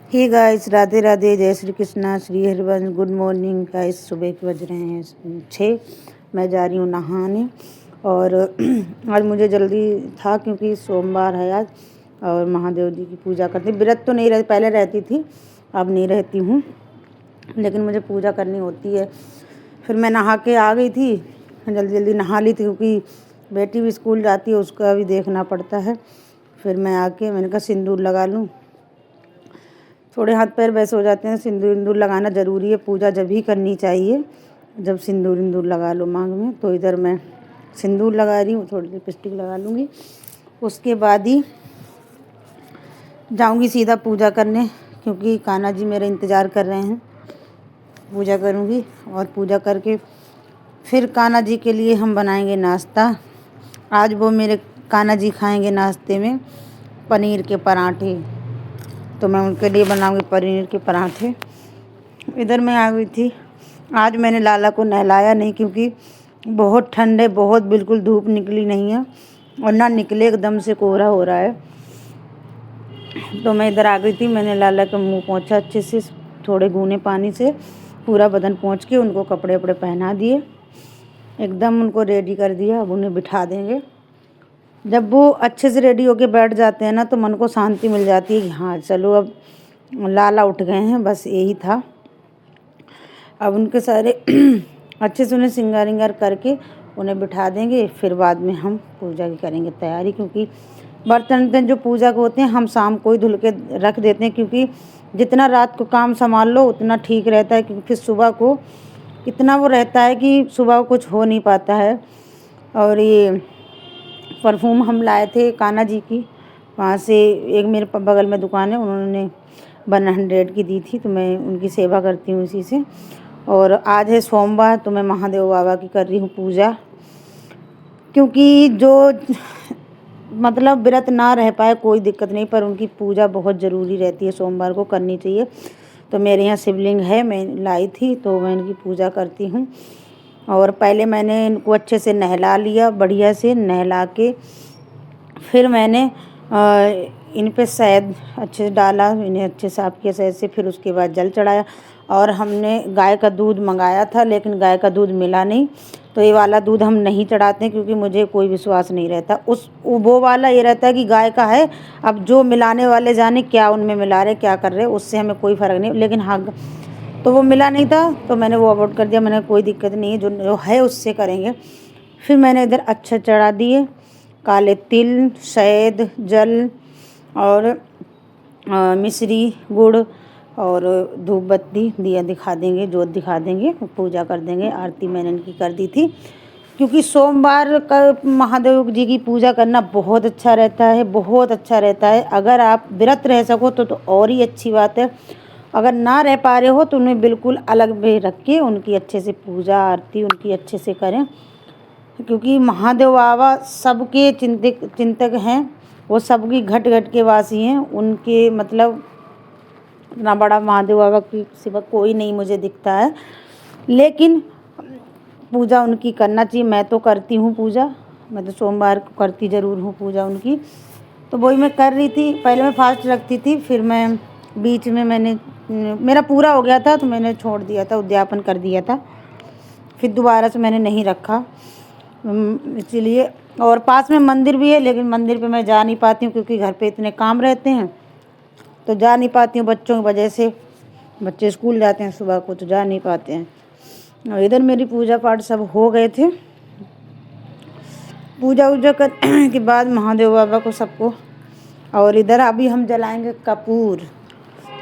Hey guys, Radhe Radhe, जय Shri Krishna, Shri Harivansh. Good morning guys. सुबह के बज रहे हैं 6। मैं जा रही हूँ नहाने और आज मुझे जल्दी था क्योंकि सोमवार है आज और महादेव जी की पूजा करती। व्रत तो नहीं रहती, पहले रहती थी, अब नहीं रहती हूँ, लेकिन मुझे पूजा करनी होती है। फिर मैं नहा के आ गई थी, जल्दी जल्दी नहा ली थी क्योंकि बेटी भी स्कूल जाती है, उसका भी देखना पड़ता है। फिर मैं आके मैंने कहा सिंदूर लगा लूँ, थोड़े हाथ पैर वैसे हो जाते हैं। सिंदूर विंदूर लगाना ज़रूरी है, पूजा जब ही करनी चाहिए जब सिंदूर विंदूर लगा लो मांग में। तो इधर मैं सिंदूर लगा रही हूँ, थोड़ी लिपस्टिक लगा लूँगी, उसके बाद ही जाऊँगी सीधा पूजा करने क्योंकि कान्हा जी मेरा इंतज़ार कर रहे हैं। पूजा करूँगी और पूजा करके फिर कान्हा जी के लिए हम बनाएंगे नाश्ता। आज वो मेरे कान्हा जी खाएंगे नाश्ते में पनीर के पराठे, तो मैं उनके लिए बनाऊंगी पनीर के पराठे। इधर मैं आ गई थी। आज मैंने लाला को नहलाया नहीं क्योंकि बहुत ठंड है, बहुत बिल्कुल धूप निकली नहीं है और ना निकले, एकदम से कोहरा हो रहा है। तो मैं इधर आ गई थी। मैंने लाला का मुंह पोंछा अच्छे से, थोड़े गूने पानी से पूरा बदन पोंछ के उनको कपड़े वपड़े पहना दिए, एकदम उनको रेडी कर दिया। अब उन्हें बिठा देंगे। जब वो अच्छे से रेडी होके बैठ जाते हैं ना तो मन को शांति मिल जाती है कि हाँ चलो अब लाला उठ गए हैं, बस यही था। अब उनके सारे अच्छे से उन्हें श्रृंगार विंगार करके उन्हें बिठा देंगे। फिर बाद में हम पूजा की करेंगे तैयारी, क्योंकि बर्तन जो पूजा के होते हैं हम शाम को ही धुल के रख देते हैं, क्योंकि जितना रात को काम संभाल लो उतना ठीक रहता है, क्योंकि फिर सुबह को इतना वो रहता है कि सुबह को कुछ हो नहीं पाता है। और ये परफ्यूम हम लाए थे कान्हा जी की, वहाँ से एक मेरे बगल में दुकान है, उन्होंने 100 की दी थी, तो मैं उनकी सेवा करती हूँ इसी से। और आज है सोमवार, तो मैं महादेव बाबा की कर रही हूँ पूजा, क्योंकि जो मतलब व्रत ना रह पाए कोई दिक्कत नहीं, पर उनकी पूजा बहुत ज़रूरी रहती है, सोमवार को करनी चाहिए। तो मेरे यहाँ शिवलिंग है, मैं लाई थी, तो मैं इनकी पूजा करती हूँ। और पहले मैंने इनको अच्छे से नहला लिया, बढ़िया से नहला के फिर मैंने इन पे शहद अच्छे से डाला, इन्हें अच्छे से साफ़ किया शहद से। फिर उसके बाद जल चढ़ाया और हमने गाय का दूध मंगाया था, लेकिन गाय का दूध मिला नहीं, तो ये वाला दूध हम नहीं चढ़ाते हैं क्योंकि मुझे कोई विश्वास नहीं रहता। वो वाला ये रहता है कि गाय का है, अब जो मिलाने वाले जाने क्या उनमें मिला रहे क्या कर रहे, उससे हमें कोई फ़र्क नहीं। लेकिन हाँ, तो वो मिला नहीं था तो मैंने वो अवॉइड कर दिया। मैंने कोई दिक्कत नहीं है, जो है उससे करेंगे। फिर मैंने इधर अच्छा चढ़ा दिए काले तिल, शहद, जल और मिश्री, गुड़ और धूप बत्ती दिया दिखा देंगे, जोत दिखा देंगे, पूजा कर देंगे। आरती मैंने इनकी कर दी थी, क्योंकि सोमवार का महादेव जी की पूजा करना बहुत अच्छा रहता है, बहुत अच्छा रहता है। अगर आप व्रत रह सको तो और ही अच्छी बात है। अगर ना रह पा रहे हो तो उन्हें बिल्कुल अलग में रख के उनकी अच्छे से पूजा आरती उनकी अच्छे से करें, क्योंकि महादेव बाबा सबके चिंतक हैं, वो सबकी घट घट के वासी हैं। उनके मतलब इतना बड़ा महादेव बाबा की सिवा कोई नहीं मुझे दिखता है, लेकिन पूजा उनकी करना चाहिए। मैं तो करती हूँ पूजा, मैं तो सोमवार को करती ज़रूर हूँ पूजा उनकी। तो वही मैं कर रही थी। पहले मैं फास्ट रखती थी, फिर मैं बीच में मेरा पूरा हो गया था तो मैंने छोड़ दिया था, उद्यापन कर दिया था, फिर दोबारा से मैंने नहीं रखा, इसीलिए। और पास में मंदिर भी है, लेकिन मंदिर पे मैं जा नहीं पाती हूँ क्योंकि घर पे इतने काम रहते हैं, तो जा नहीं पाती हूँ बच्चों की वजह से। बच्चे स्कूल जाते हैं सुबह को तो जा नहीं पाते हैं। और इधर मेरी पूजा पाठ सब हो गए थे। पूजा वूजा करने के बाद महादेव बाबा को सबको, और इधर अभी हम जलाएंगे कपूर,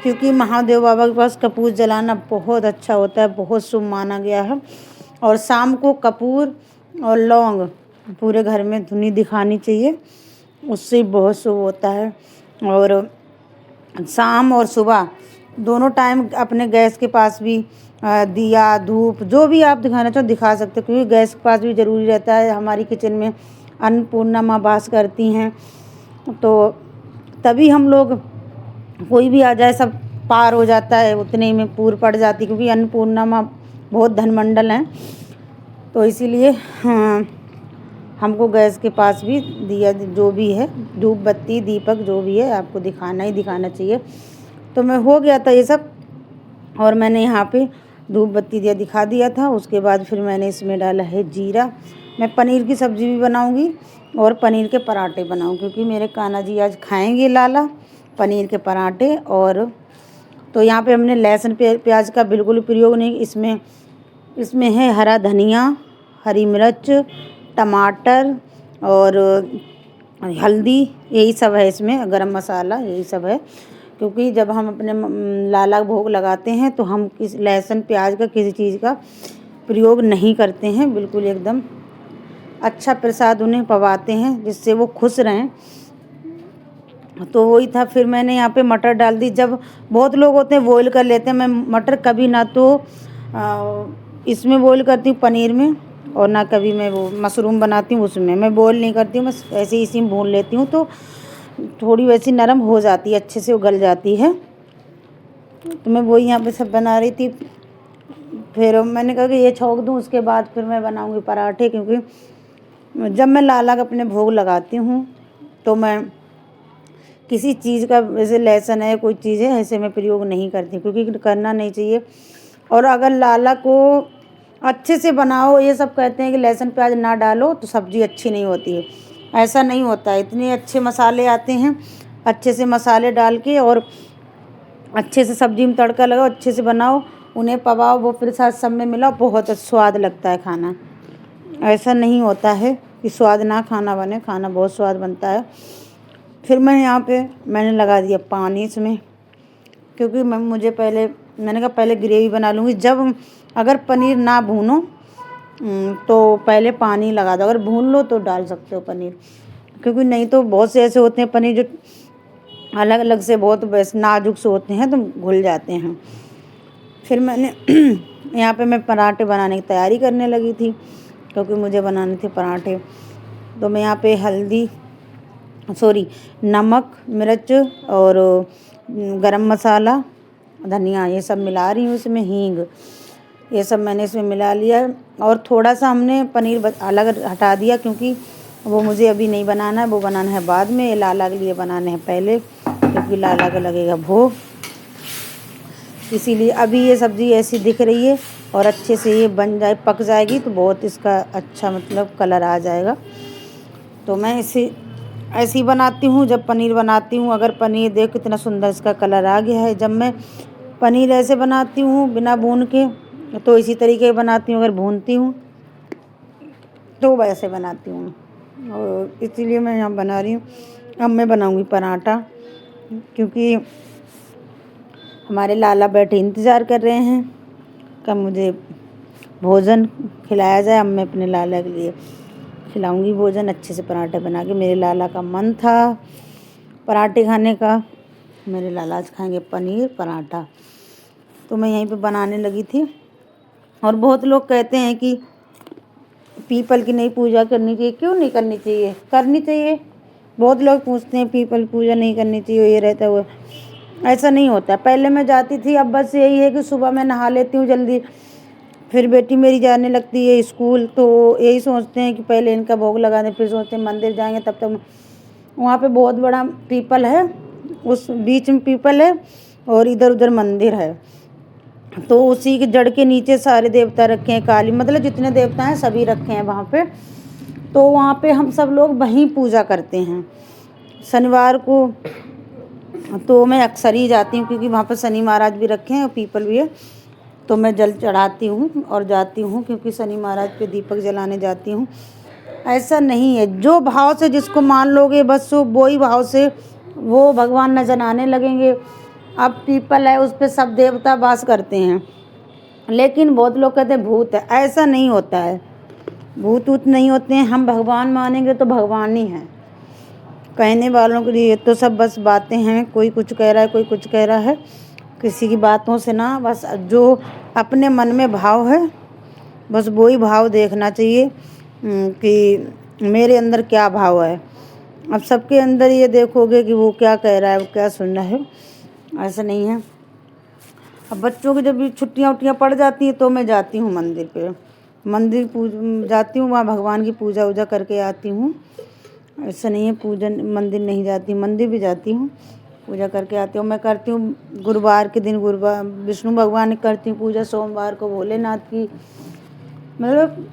क्योंकि महादेव बाबा के पास कपूर जलाना बहुत अच्छा होता है, बहुत शुभ माना गया है। और शाम को कपूर और लौंग पूरे घर में धुनी दिखानी चाहिए, उससे बहुत शुभ होता है। और शाम और सुबह दोनों टाइम अपने गैस के पास भी दिया धूप जो भी आप दिखाना चाहो दिखा सकते हो, क्योंकि गैस के पास भी ज़रूरी रहता है। हमारी किचन में अन्नपूर्णा माँ वास करती हैं, तो तभी हम लोग कोई भी आ जाए सब पार हो जाता है, उतने ही में पूर पड़ जाती, क्योंकि अन्नपूर्णा माँ बहुत धनमंडल हैं। तो इसीलिए हमको गैस के पास भी दिया जो भी है, धूप बत्ती दीपक जो भी है आपको दिखाना ही दिखाना चाहिए। तो मैं हो गया था ये सब, और मैंने यहाँ पे धूप बत्ती दिखा दिया था। उसके बाद फिर मैंने इसमें डाला है जीरा। मैं पनीर की सब्ज़ी भी बनाऊँगी और पनीर के पराठे बनाऊँ, क्योंकि मेरे कान्हा जी आज खाएंगे लाला पनीर के पराठे। और तो यहाँ पे हमने लहसुन प्याज का बिल्कुल प्रयोग नहीं, इसमें है हरा धनिया, हरी मिर्च, टमाटर और हल्दी, यही सब है इसमें, गरम मसाला, यही सब है। क्योंकि जब हम अपने लाला भोग लगाते हैं तो हम लहसुन प्याज का किसी चीज़ का प्रयोग नहीं करते हैं, बिल्कुल एकदम अच्छा प्रसाद उन्हें पवाते हैं जिससे वो खुश रहें। तो वही था। फिर मैंने यहाँ पे मटर डाल दी। जब बहुत लोग होते हैं बॉईल कर लेते हैं, मैं मटर कभी ना तो इसमें बॉईल करती हूँ पनीर में, और ना कभी मैं वो मशरूम बनाती हूँ उसमें मैं बॉईल नहीं करती हूँ, बस ऐसे ही इसी में भून लेती हूँ। तो थोड़ी वैसी नरम हो जाती है, अच्छे से उगल जाती है। तो मैं वही यहाँ पे सब बना रही थी। फिर मैंने कहा कि ये छोंक दूँ, उसके बाद फिर मैं बनाऊँगी पराठे। क्योंकि जब मैं लाला का अपने भोग लगाती हूँ तो मैं किसी चीज़ का, जैसे लहसुन है, कोई चीज़ है, ऐसे मैं प्रयोग नहीं करती, क्योंकि करना नहीं चाहिए। और अगर लाला को अच्छे से बनाओ, ये सब कहते हैं कि लहसुन प्याज ना डालो तो सब्ज़ी अच्छी नहीं होती है, ऐसा नहीं होता है। इतने अच्छे मसाले आते हैं, अच्छे से मसाले डाल के और अच्छे से सब्ज़ी में तड़का लगाओ, अच्छे से बनाओ, उन्हें पवाओ, वो फिर साथ सब में मिलाओ, बहुत स्वाद लगता है खाना। ऐसा नहीं होता है कि स्वाद ना खाना बने, खाना बहुत स्वाद बनता है। फिर मैं यहाँ पे मैंने लगा दिया पानी इसमें, क्योंकि मैंने कहा पहले ग्रेवी बना लूँगी। जब अगर पनीर ना भूनो तो पहले पानी लगा दो, अगर भून लो तो डाल सकते हो पनीर, क्योंकि नहीं तो बहुत से ऐसे होते हैं पनीर जो अलग अलग से बहुत नाजुक से होते हैं तो घुल जाते हैं। फिर मैंने यहाँ पे मैं पराठे बनाने की तैयारी करने लगी थी, क्योंकि मुझे बनाने थे पराठे। तो मैं यहाँ पे नमक, मिर्च और गरम मसाला, धनिया, ये सब मिला रही हूँ इसमें, हींग, ये सब मैंने इसमें मिला लिया। और थोड़ा सा हमने पनीर अलग हटा दिया, क्योंकि वो मुझे अभी नहीं बनाना है, वो बनाना है बाद में, लाला के लिए बनाने हैं पहले, क्योंकि लाला का लगेगा भोग। इसीलिए अभी ये सब्ज़ी ऐसी दिख रही है, और अच्छे से ये पक जाएगी तो बहुत इसका अच्छा मतलब कलर आ जाएगा। तो मैं इसे ऐसे ही बनाती हूँ जब पनीर बनाती हूँ। अगर पनीर देख कितना सुंदर इसका कलर आ गया है। जब मैं पनीर ऐसे बनाती हूँ बिना भून के तो इसी तरीके बनाती हूँ, अगर भूनती हूँ तो वैसे बनाती हूँ, और इसीलिए मैं यहाँ बना रही हूँ। अब मैं बनाऊँगी पराठा, क्योंकि हमारे लाला बैठे इंतज़ार कर रहे हैं कब मुझे भोजन खिलाया जाए। अब मैं अपने लाला के लिए खिलाऊंगी भोजन, अच्छे से पराठे बना के। मेरे लाला का मन था पराठे खाने का, मेरे लाला आज खाएंगे पनीर पराठा। तो मैं यहीं पे बनाने लगी थी। और बहुत लोग कहते हैं कि पीपल की नहीं पूजा करनी चाहिए, क्यों नहीं करनी चाहिए? करनी चाहिए। बहुत लोग पूछते हैं पीपल पूजा नहीं करनी चाहिए, ये रहता हुआ, ऐसा नहीं होता। पहले मैं जाती थी, अब बस यही है कि सुबह मैं नहा लेती हूँ जल्दी, फिर बेटी मेरी जाने लगती है स्कूल, तो यही सोचते हैं कि पहले इनका भोग लगा दें, फिर सोचते हैं मंदिर जाएंगे। तब तक वहाँ पे बहुत बड़ा पीपल है, उस बीच में पीपल है और इधर उधर मंदिर है, तो उसी के जड़ के नीचे सारे देवता रखे हैं, काली मतलब जितने देवता हैं सभी रखे हैं वहाँ पे। तो वहाँ पे हम सब लोग वहीं पूजा करते हैं शनिवार को। तो मैं अक्सर ही जाती हूँ, क्योंकि वहाँ पर शनि महाराज भी रखे हैं और पीपल भी है, तो मैं जल चढ़ाती हूँ और जाती हूँ, क्योंकि शनि महाराज पे दीपक जलाने जाती हूँ। ऐसा नहीं है, जो भाव से जिसको मान लोगे बस वो ही भाव से वो भगवान नजर आने लगेंगे। अब पीपल है, उस पर सब देवता वास करते हैं, लेकिन बहुत लोग कहते हैं भूत है, ऐसा नहीं होता है, भूत ऊत नहीं होते हैं। हम भगवान मानेंगे तो भगवान ही हैं। कहने वालों के लिए तो सब बस बातें हैं, कोई कुछ कह रहा है, कोई कुछ कह रहा है, किसी की बातों से ना, बस जो अपने मन में भाव है बस वही भाव देखना चाहिए कि मेरे अंदर क्या भाव है। अब सबके अंदर ये देखोगे कि वो क्या कह रहा है, वो क्या सुन रहा है, ऐसा नहीं है। अब बच्चों की जब भी छुट्टियाँ उट्टियाँ पड़ जाती हैं तो मैं जाती हूँ मंदिर पे, जाती हूँ, वहाँ भगवान की पूजा वूजा करके आती हूँ। ऐसा नहीं है पूजन मंदिर नहीं जाती, मंदिर भी जाती हूँ, पूजा करके आती हूँ। मैं करती हूँ गुरुवार के दिन गुरुवार विष्णु भगवान की करती हूँ पूजा, सोमवार को भोलेनाथ की, मतलब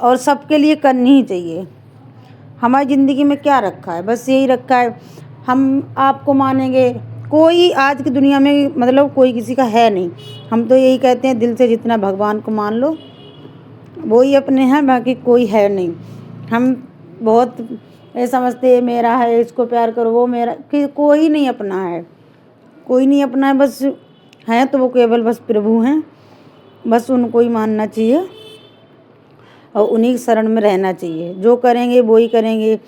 और सबके लिए करनी ही चाहिए। हमारी ज़िंदगी में क्या रखा है, बस यही रखा है हम आपको मानेंगे। कोई आज की दुनिया में मतलब कोई किसी का है नहीं। हम तो यही कहते हैं दिल से जितना भगवान को मान लो वो ही अपने हैं, बाकी कोई है नहीं। हम बहुत ये समझते हैं मेरा है इसको प्यार करो, वो मेरा, कि कोई नहीं अपना है, कोई नहीं अपना है। बस हैं तो वो केवल बस प्रभु हैं, बस उनको ही मानना चाहिए और उन्हीं की शरण में रहना चाहिए। जो करेंगे वो ही करेंगे।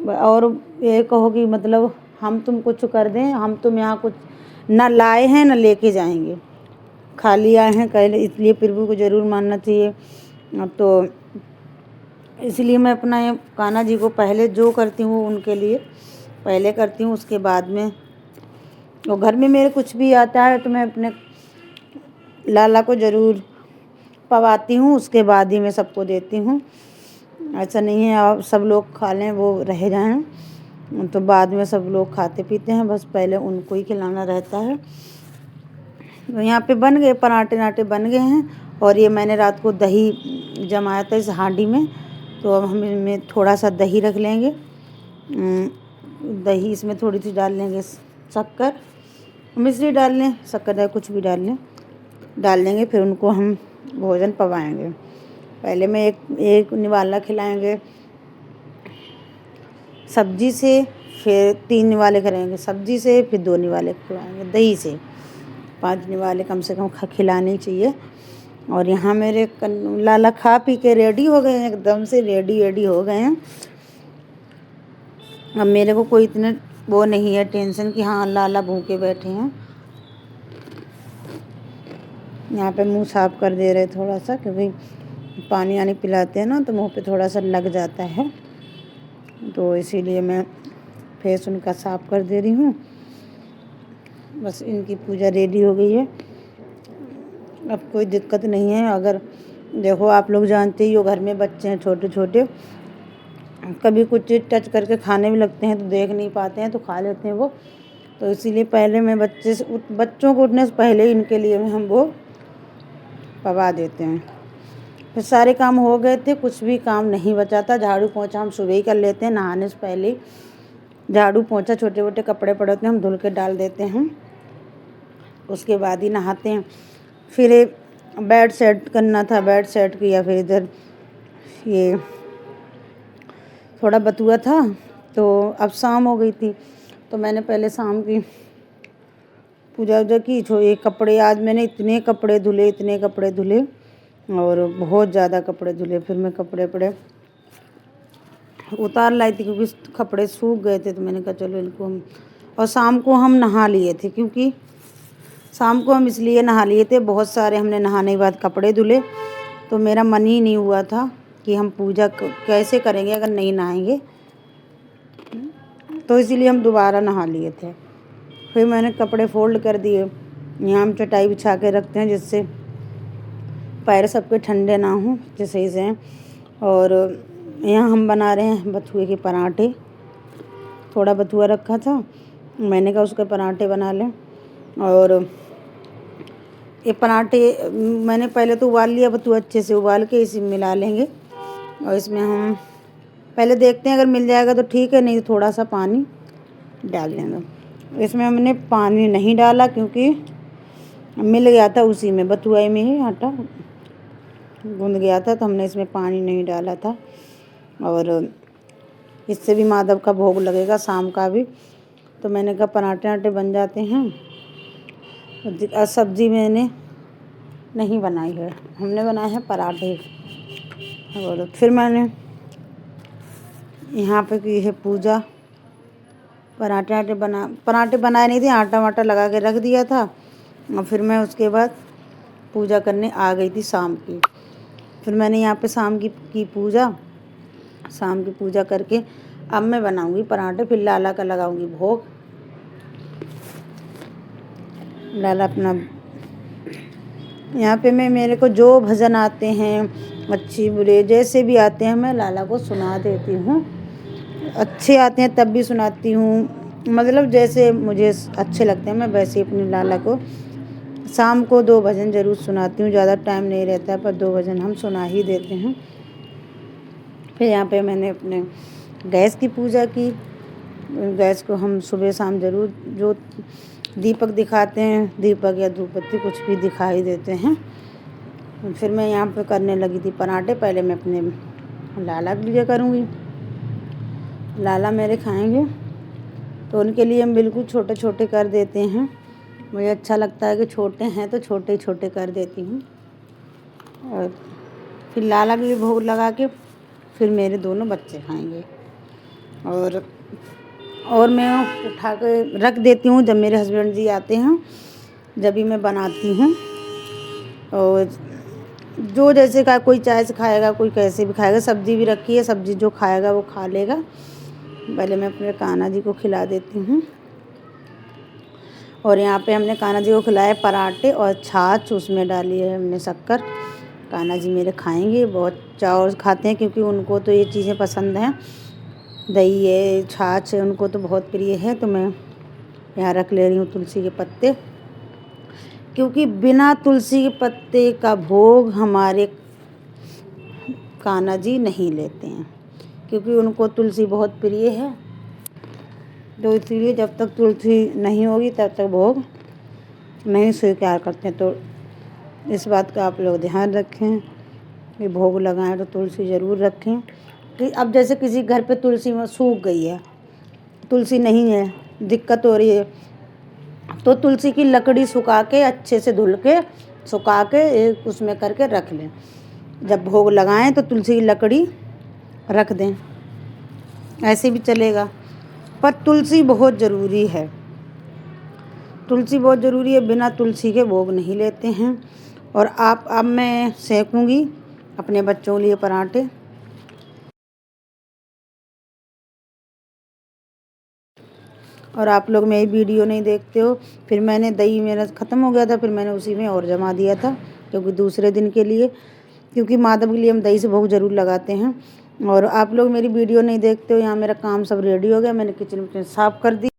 और ये कहो कि मतलब हम तुम कुछ कर दें, हम तुम यहाँ कुछ ना लाए हैं ना लेके जाएंगे, खाली आए हैं कहले, इसलिए प्रभु को ज़रूर मानना चाहिए। अब तो इसलिए मैं अपना ये कान्हा जी को पहले जो करती हूँ उनके लिए पहले करती हूँ, उसके बाद में और घर में मेरे कुछ भी आता है तो मैं अपने लाला को ज़रूर पवाती हूँ, उसके बाद ही मैं सबको देती हूँ। ऐसा नहीं है आप सब लोग खा लें वो रह जाएं, तो बाद में सब लोग खाते पीते हैं, बस पहले उनको ही खिलाना रहता है। तो यहाँ पे बन गए पराठे नाटे बन गए हैं। और ये मैंने रात को दही जमाया था इस हांडी में, तो अब हम इनमें थोड़ा सा दही रख लेंगे। दही इसमें थोड़ी सी डाल लेंगे, शक्कर मिश्री डाल लें, शक्कर या कुछ भी डाल लेंगे। फिर उनको हम भोजन पवाएंगे। पहले में एक निवाला खिलाएंगे सब्जी से, फिर 3 निवाले करेंगे सब्जी से, फिर 2 निवाले खिलाएंगे दही से। 5 निवाले कम से कम खिलाने चाहिए। और यहाँ मेरे लाला खा पी के रेडी हो गए हैं, एकदम से रेडी हो गए हैं। अब मेरे को कोई इतने वो नहीं है टेंशन कि हाँ लाला भूखे बैठे हैं। यहाँ पे मुंह साफ कर दे रहे थोड़ा सा, क्योंकि पानी आनी पिलाते हैं ना तो मुंह पे थोड़ा सा लग जाता है, तो इसीलिए मैं फेस उनका साफ कर दे रही हूँ। बस इनकी पूजा रेडी हो गई है, अब कोई दिक्कत नहीं है। अगर देखो आप लोग जानते ही हो घर में बच्चे हैं छोटे छोटे, कभी कुछ चीज़ टच करके खाने भी लगते हैं तो देख नहीं पाते हैं तो खा लेते हैं वो, तो इसीलिए पहले मैं बच्चों को उठने से पहले इनके लिए हम वो पवा देते हैं। फिर सारे काम हो गए थे, कुछ भी काम नहीं बचा था। झाड़ू पोंछा हम सुबह ही कर लेते हैं, नहाने से पहले झाड़ू पोंछा, छोटे छोटे कपड़े पड़े होते हैं हम धुल के डाल देते हैं, उसके बाद ही नहाते हैं। फिर बेड सेट करना था, बेड सेट किया। फिर इधर ये थोड़ा बतुआ था, तो अब शाम हो गई थी तो मैंने पहले शाम की पूजा वूजा की। ये कपड़े आज मैंने इतने कपड़े धुले और बहुत ज़्यादा कपड़े धुले। फिर मैं कपड़े उतार लाई थी क्योंकि कपड़े सूख गए थे, तो मैंने कहा चलो इनको हम, और शाम को हम नहा लिए थे, क्योंकि शाम को हम इसलिए नहा लिए थे, बहुत सारे हमने नहाने के बाद कपड़े धुले, तो मेरा मन ही नहीं हुआ था कि हम पूजा कैसे करेंगे अगर नहीं नहाएंगे, तो इसीलिए हम दोबारा नहा लिए थे। फिर मैंने कपड़े फोल्ड कर दिए। यहाँ हम चटाई बिछा के रखते हैं जिससे पैर सबके ठंडे ना हों, सही से। और यहाँ हम बना रहे हैं बथुए के पराठे। थोड़ा बथुआ रखा था, मैंने कहा उसके पराठे बना लें। और ये पराठे मैंने पहले तो उबाल लिया, बथुआ अच्छे से उबाल के इसी में मिला लेंगे। और इसमें हम पहले देखते हैं अगर मिल जाएगा तो ठीक है, नहीं तो थोड़ा सा पानी डाल देंगे। इसमें हमने पानी नहीं डाला क्योंकि मिल गया था उसी में, बथुआई में ही आटा गूंद गया था, तो हमने इसमें पानी नहीं डाला था। और इससे भी माधव का भोग लगेगा शाम का भी, तो मैंने कहा पराठे आटे बन जाते हैं। और सब्ज़ी मैंने नहीं बनाई है, हमने बनाए हैं पराठे। और फिर मैंने यहाँ पे की है पूजा। पराठे बनाए नहीं थे, आटा वाटा लगा के रख दिया था। और फिर मैं उसके बाद पूजा करने आ गई थी शाम की। फिर मैंने यहाँ पे शाम की पूजा करके अब मैं बनाऊंगी पराठे, फिर लाला का लगाऊंगी भोग। लाला अपना यहाँ पे मेरे को जो भजन आते हैं अच्छी बुरे जैसे भी आते हैं मैं लाला को सुना देती हूँ। अच्छे आते हैं तब भी सुनाती हूँ, मतलब जैसे मुझे अच्छे लगते हैं मैं वैसे ही अपनी लाला को शाम को 2 भजन ज़रूर सुनाती हूँ। ज़्यादा टाइम नहीं रहता है पर 2 भजन हम सुना ही देते हैं। फिर यहाँ पे मैंने अपने गैस की पूजा की। गैस को हम सुबह शाम ज़रूर जो दीपक दिखाते हैं, दीपक या धूप बत्ती कुछ भी दिखाई देते हैं। फिर मैं यहाँ पे करने लगी थी पराठे। पहले मैं अपने लाला के लिए करूँगी। लाला मेरे खाएंगे तो उनके लिए हम बिल्कुल छोटे छोटे कर देते हैं। मुझे अच्छा लगता है कि छोटे हैं तो छोटे ही छोटे कर देती हूँ। और फिर लाला के लिए भोग लगा के फिर मेरे दोनों बच्चे खाएंगे। और मैं उठा के रख देती हूँ। जब मेरे हस्बैंड जी आते हैं जब भी मैं बनाती हूँ। और जो जैसे का कोई चाय से खाएगा, कोई कैसे भी खाएगा। सब्ज़ी भी रखी है, सब्ज़ी जो खाएगा वो खा लेगा। पहले मैं अपने कान्हा जी को खिला देती हूँ। और यहाँ पे हमने कान्हा जी को खिलाए पराठे और छाछ, उसमें डाली है हमने शक्कर। कान्हा जी मेरे खाएंगे, बहुत चाव से खाते हैं क्योंकि उनको तो ये चीज़ें पसंद हैं। दही है, छाछ है, उनको तो बहुत प्रिय है। तो मैं यहाँ रख ले रही हूँ तुलसी के पत्ते, क्योंकि बिना तुलसी के पत्ते का भोग हमारे कान्हा जी नहीं लेते हैं, क्योंकि उनको तुलसी बहुत प्रिय है। तो इसलिए जब तक तुलसी नहीं होगी तब तक भोग नहीं स्वीकार करते। तो इस बात का आप लोग ध्यान रखें कि भोग लगाएं तो तुलसी ज़रूर रखें। कि अब जैसे किसी घर पे तुलसी में सूख गई है, तुलसी नहीं है, दिक्कत हो रही है, तो तुलसी की लकड़ी सुखा के अच्छे से धुल के सुखा के एक उसमें करके रख लें। जब भोग लगाएं तो तुलसी की लकड़ी रख दें, ऐसे भी चलेगा। पर तुलसी बहुत ज़रूरी है, तुलसी बहुत ज़रूरी है। बिना तुलसी के भोग नहीं लेते हैं। और अब मैं सेकूँगी अपने बच्चों के लिए पराठे। और आप लोग मेरी वीडियो नहीं देखते हो। फिर मैंने दही मेरा ख़त्म हो गया था, फिर मैंने उसी में और जमा दिया था क्योंकि दूसरे दिन के लिए, क्योंकि माधव के लिए हम दही से भोग ज़रूर लगाते हैं। और आप लोग मेरी वीडियो नहीं देखते हो। यहाँ मेरा काम सब रेडी हो गया, मैंने किचन साफ़ कर दी।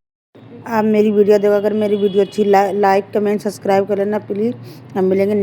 आप मेरी वीडियो देखो, अगर मेरी वीडियो अच्छी लाइक कमेंट सब्सक्राइब कर लेना प्लीज़। हम मिलेंगे